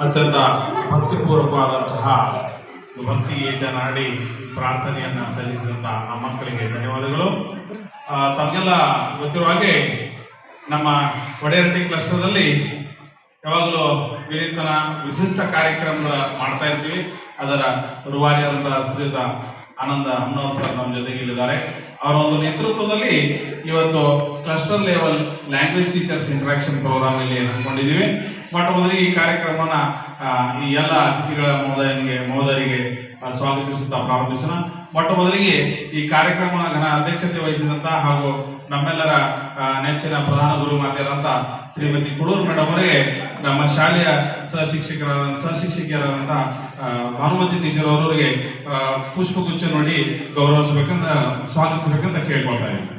ಅತ್ಯಂತ ಭಕ್ತಿಪೂರ್ವಕವಾದಂತಹ ಭಕ್ತಿ ಗೀತೆಯನ್ನು ಹಾಡಿ ಪ್ರಾರ್ಥನೆಯನ್ನು ಸಲ್ಲಿಸಿದಂಥ ಆ ಮಕ್ಕಳಿಗೆ ಧನ್ಯವಾದಗಳು. ತಮಗೆಲ್ಲ ಗೊತ್ತಿರುವ ಹಾಗೆ ನಮ್ಮ ಒಡೆಯರಟ್ಟಿ ಕ್ಲಸ್ಟರ್ದಲ್ಲಿ ಯಾವಾಗಲೂ ವಿನೂತನ ವಿಶಿಷ್ಟ ಕಾರ್ಯಕ್ರಮಗಳ ಮಾಡ್ತಾ ಇರ್ತೀವಿ. ಅದರ ರೂವಾರಿಯಾದಂಥ ಶ್ರೀಯುತ ಆನಂದ ಅಮ್ಮನವ್ರು ಸರ್ ನಮ್ಮ ಜೊತೆಗೆ ಇಲ್ಲಿದ್ದಾರೆ. ಅವರ ಒಂದು ನೇತೃತ್ವದಲ್ಲಿ ಇವತ್ತು cluster level language teachers interaction programme ಇಲ್ಲಿ ಹಮ್ಮಿಕೊಂಡಿದ್ದೀವಿ. ಮೊಟ್ಟ ಮೊದಲಿಗೆ ಈ ಕಾರ್ಯಕ್ರಮನ ಈ ಎಲ್ಲ ಅತಿಥಿಗಳ ಮಹೋದಯರಿಗೆ ಸ್ವಾಗತಿಸುತ್ತಾ ಪ್ರಾರಂಭಿಸೋಣ. ಮೊಟ್ಟ ಮೊದಲಿಗೆ ಈ ಕಾರ್ಯಕ್ರಮದ ಘನ ಅಧ್ಯಕ್ಷತೆ ವಹಿಸಿದಂಥ ಹಾಗೂ ನಮ್ಮೆಲ್ಲರ ನೆಚ್ಚಿನ ಪ್ರಧಾನ ಗುರು ಮಾತೆಯಾದಂಥ ಶ್ರೀಮತಿ ಕುಳೂರು ಮೇಡಮ್ ಅವರಿಗೆ ನಮ್ಮ ಶಾಲೆಯ ಸಹಶಿಕ್ಷಕಿಯರಾದಂಥ ಭಾನುಮತಿ ಟೀಚರ್ ಅವರಿಗೆ ಪುಷ್ಪಗುಚ್ಛ ನೋಡಿ ಸ್ವಾಗತಿಸಬೇಕಂತ ಕೇಳ್ಕೊಳ್ತಾ ಇದ್ದೀನಿ.